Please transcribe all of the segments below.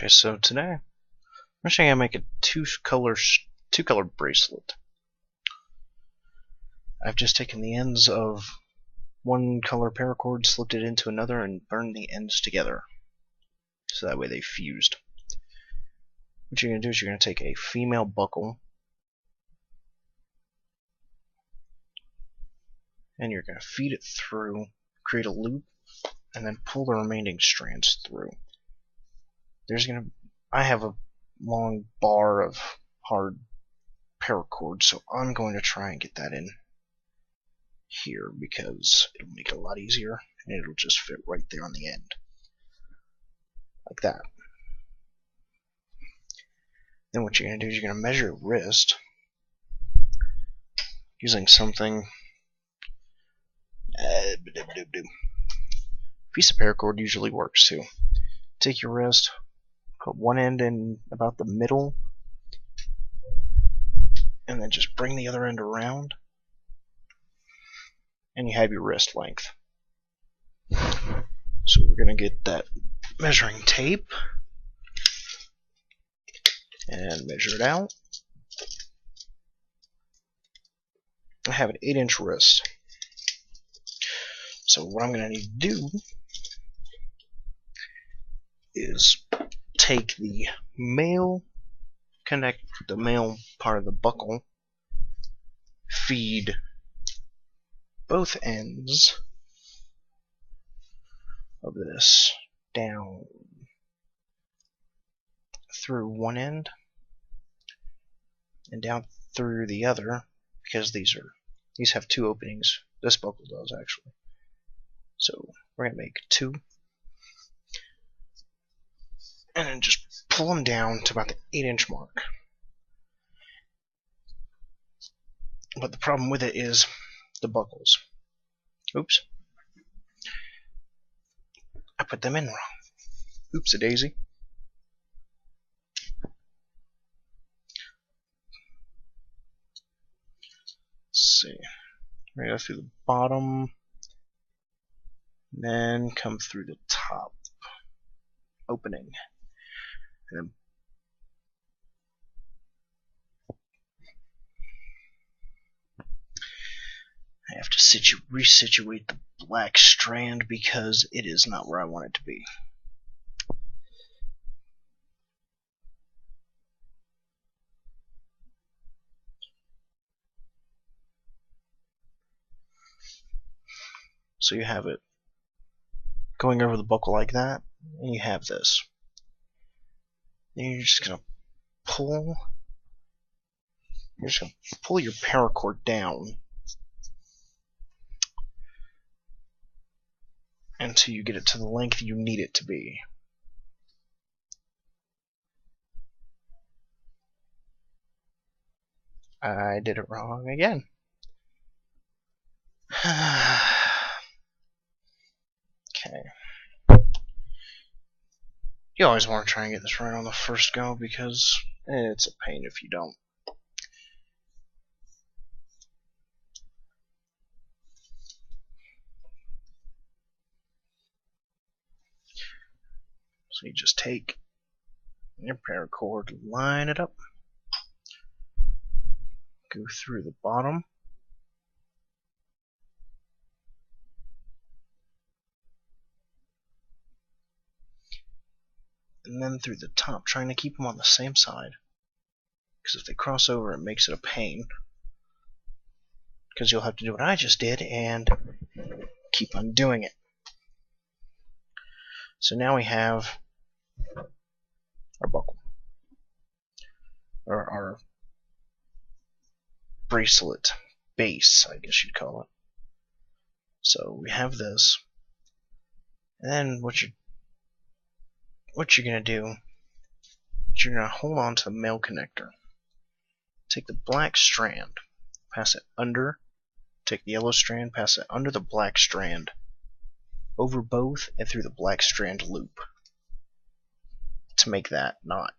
Okay, so today I'm showing you how to make a two-color bracelet. I've just taken the ends of one color paracord, slipped it into another, and burned the ends together. So that way they fused. What you're going to do is you're going to take a female buckle and you're going to feed it through, create a loop, and then pull the remaining strands through. I have a long bar of hard paracord, so I'm going to try and get that in here because it'll make it a lot easier and it'll just fit right there on the end. Like that. Then what you're going to do is you're going to measure your wrist using something. Piece of paracord usually works too. Take your wrist, put one end in about the middle, and then just bring the other end around, and you have your wrist length. So we're going to get that measuring tape and measure it out. I have an 8-inch wrist. So what I'm going to need to do is take the male part of the buckle, feed both ends of this down through one end and down through the other, because these have two openings. This buckle does actually. So we're going to make two, and then just pull them down to about the 8-inch mark. But the problem with it is the buckles. Oops. I put them in wrong. Oops a daisy. Let's see. We're going to go through the bottom, then come through the top opening, and then I have to resituate the black strand because it is not where I want it to be. So you have it going over the buckle like that, and you have this. Then you're just going to pull your paracord down until you get it to the length you need it to be. I did it wrong again. Okay. You always want to try and get this right on the first go because it's a pain if you don't. So you just take your paracord, line it up, go through the bottom, and then through the top, trying to keep them on the same side, because if they cross over it makes it a pain, because you'll have to do what I just did and keep on doing it. So now we have our buckle, or our bracelet base, I guess you'd call it. So we have this, and then what you're going to do is you're going to hold on to the male connector. Take the black strand, pass it under, take the yellow strand, pass it under the black strand, over both and through the black strand loop to make that knot.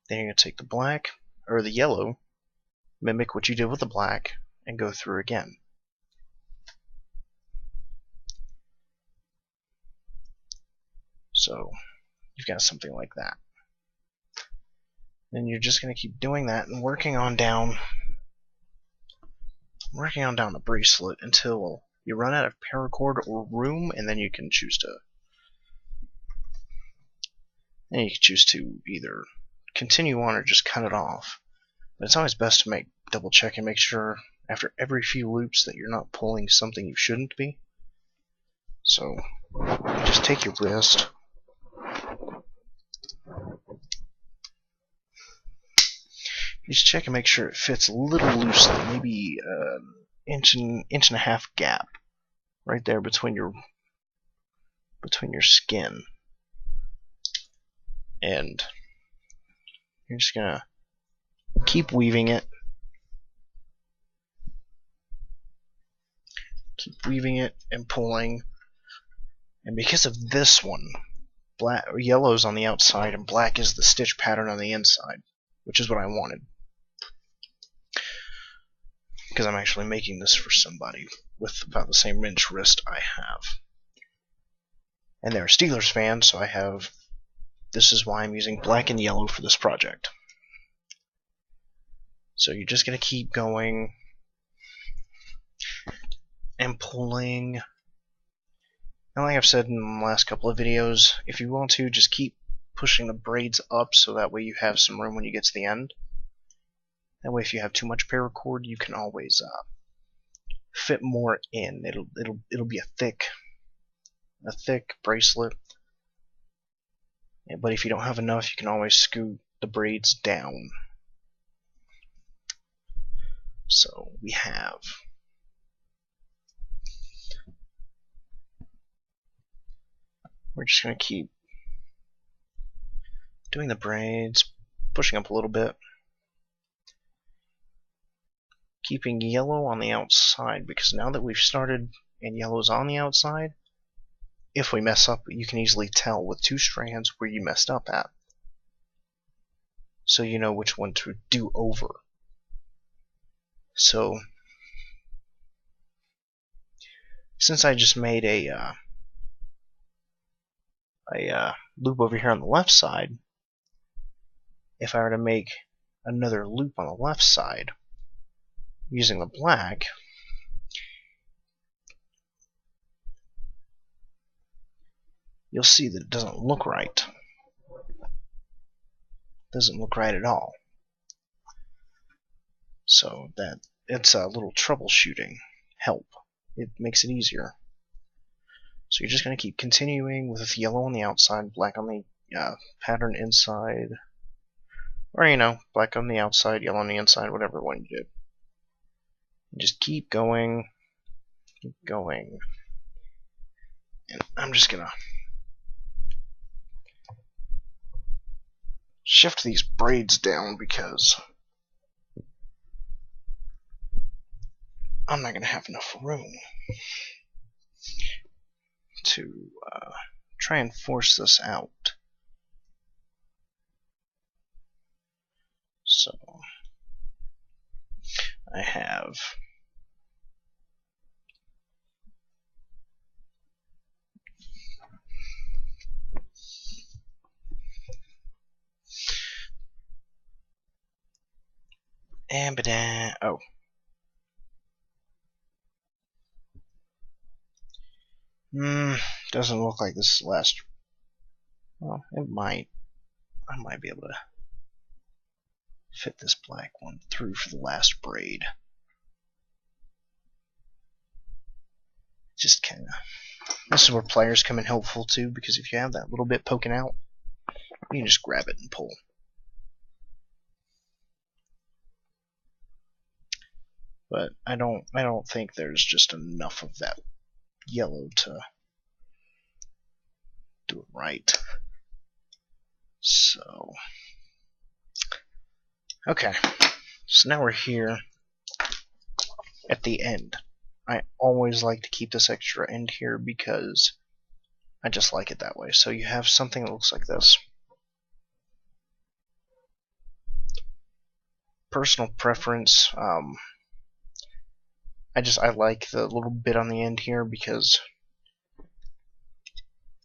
Then you're going to take the black, or the yellow, mimic what you did with the black, and go through again. So you've got something like that. Then you're just going to keep doing that and working on down the bracelet until you run out of paracord or room, and then you can choose to either continue on or just cut it off. But it's always best to double check and make sure after every few loops that you're not pulling something you shouldn't be. So just take your wrist, just check and make sure it fits a little loosely, maybe inch and a half gap right there between your skin, and you're just gonna keep weaving it, and pulling. And because of this one, yellow's on the outside and black is the stitch pattern on the inside, which is what I wanted, because I'm actually making this for somebody with about the same inch wrist I have. And they're a Steelers fan, so this is why I'm using black and yellow for this project. So you're just going to keep going and pulling. And like I've said in the last couple of videos, if you want to, just keep pushing the braids up so that way you have some room when you get to the end. That way if you have too much paracord, you can always fit more in. It'll be a thick bracelet. But if you don't have enough, you can always scoot the braids down. So we're just going to keep doing the braids, pushing up a little bit, keeping yellow on the outside, because now that we've started and yellow's on the outside, if we mess up, you can easily tell with two strands where you messed up at, so you know which one to do over. So since I just made a loop over here on the left side, if I were to make another loop on the left side using the black, you'll see that it doesn't look right. It doesn't look right at all. So it's a little troubleshooting help. It makes it easier. So you're just going to keep continuing with yellow on the outside, black on the pattern inside, or black on the outside, yellow on the inside, whatever one you did. Just keep going, and I'm just gonna shift these braids down because I'm not gonna have enough room to try and force this out. So I have doesn't look like this last. Well, it might. I might be able to fit this black one through for the last braid. Just kind of. This is where pliers come in helpful too, because if you have that little bit poking out, you can just grab it and pull. But I don't think there's just enough of that yellow to do it right. So okay, so now we're here at the end. I always like to keep this extra end here because I just like it that way. So you have something that looks like this. Personal preference, I like the little bit on the end here because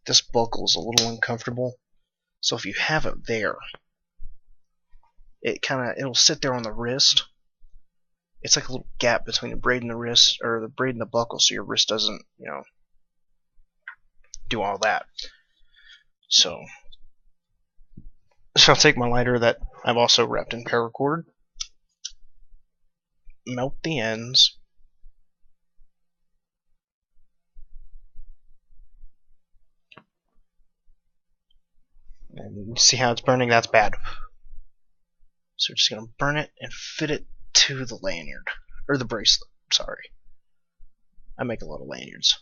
this buckle is a little uncomfortable. So if you have it there, it'll sit there on the wrist. It's like a little gap between the braid and the wrist, or the braid and the buckle, so your wrist doesn't, do all that. So I'll take my lighter that I've also wrapped in paracord, melt the ends, and you see how it's burning? That's bad. So we're just going to burn it and fit it to the lanyard, or the bracelet, sorry. I make a lot of lanyards.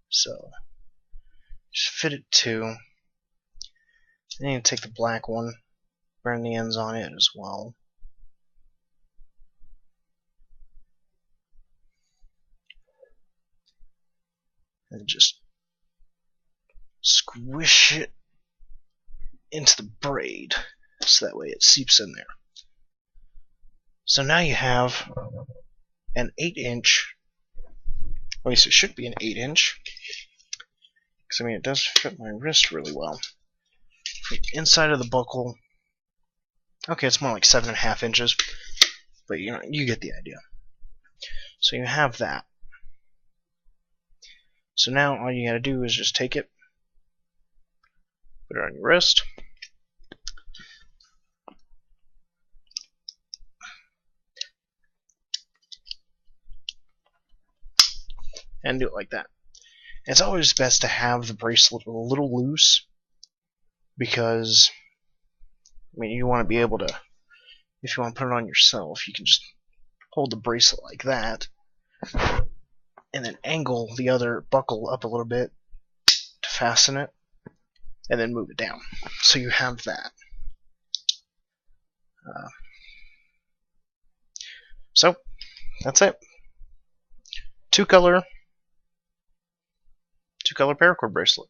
So just fit it to. Then you take the black one, burn the ends on it as well. And just squish it into the braid so that way it seeps in there. So now you have an 8-inch, at least it should be an 8-inch, because I mean it does fit my wrist really well. From the inside of the buckle, okay, it's more like 7.5 inches, but you get the idea. So you have that. So now all you gotta do is just take it, put it on your wrist, and do it like that. It's always best to have the bracelet a little loose, because I mean you want to be able to, if you want to put it on yourself, you can just hold the bracelet like that and then angle the other buckle up a little bit to fasten it, and then move it down. So you have that. So that's it. Two color paracord bracelet.